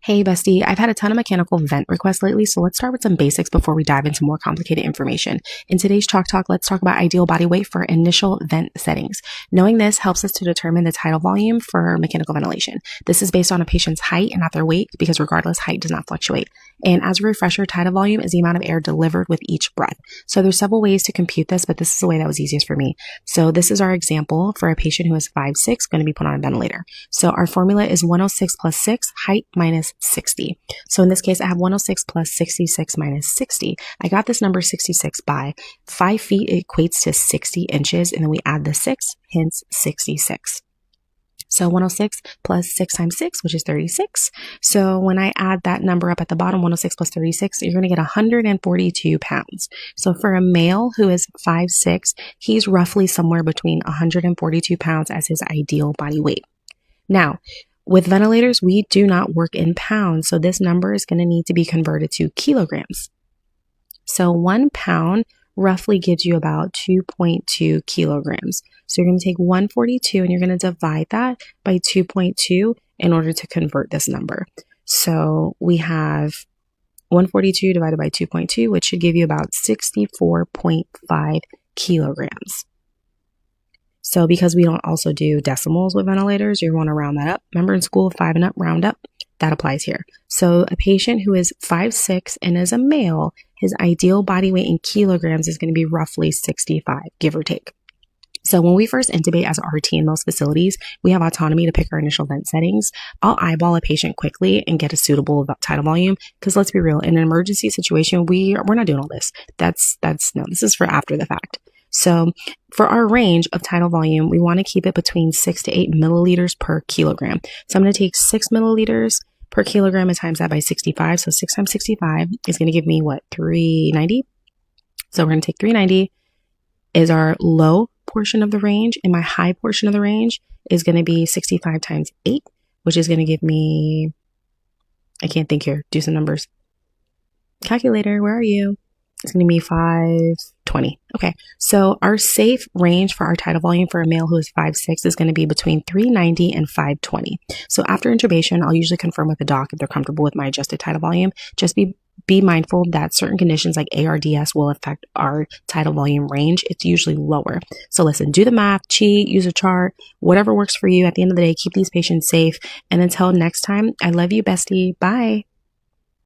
Hey bestie, I've had a ton of mechanical vent requests lately, so let's start with some basics before we dive into more complicated information. In today's Chalk Talk, let's talk about ideal body weight for initial vent settings. Knowing this helps us to determine the tidal volume for mechanical ventilation. This is based on a patient's height and not their weight, because regardless, height does not fluctuate. And as a refresher, tidal volume is the amount of air delivered with each breath. So there's several ways to compute this, but this is the way that was easiest for me. So this is our example for a patient who is 5'6", going to be put on a ventilator. So our formula is 106 plus 6, height minus 60. So in this case, I have 106 plus 66 minus 60. I got this number 66 by 5 feet equates to 60 inches, and then we add the 6, hence 66. So 106 plus 6 times 6, which is 36. So when I add that number up at the bottom, 106 plus 36, you're going to get 142 pounds. So for a male who is 5'6", he's roughly somewhere between 142 pounds as his ideal body weight. Now, with ventilators, we do not work in pounds, so this number is going to need to be converted to kilograms. So 1 pound roughly gives you about 2.2 kilograms. So you're going to take 142 and you're going to divide that by 2.2 in order to convert this number. So we have 142 divided by 2.2, which should give you about 64.5 kilograms. So because we don't also do decimals with ventilators, you want to round that up. Remember in school, 5 and up, round up. That applies here. So a patient who is 5'6" and is a male, his ideal body weight in kilograms is going to be roughly 65, give or take. So when we first intubate as an RT in most facilities, we have autonomy to pick our initial vent settings. I'll eyeball a patient quickly and get a suitable tidal volume, because let's be real, in an emergency situation, we're not doing all this. This is for after the fact. So for our range of tidal volume, we want to keep it between 6 to 8 milliliters per kilogram. So I'm going to take 6 milliliters per kilogram and times that by 65. So 6 times 65 is going to give me what, 390? So we're going to take 390 is our low portion of the range, and my high portion of the range is going to be 65 times 8, which is going to give me, I can't think here, do some numbers. Calculator, where are you? It's going to be 520. Okay, so our safe range for our tidal volume for a male who is 5'6" is going to be between 390 and 520. So after intubation, I'll usually confirm with the doc if they're comfortable with my adjusted tidal volume. Just be mindful that certain conditions like ARDS will affect our tidal volume range. It's usually lower. So listen, do the math, cheat, use a chart, whatever works for you. At the end of the day, keep these patients safe. And until next time, I love you, bestie. Bye.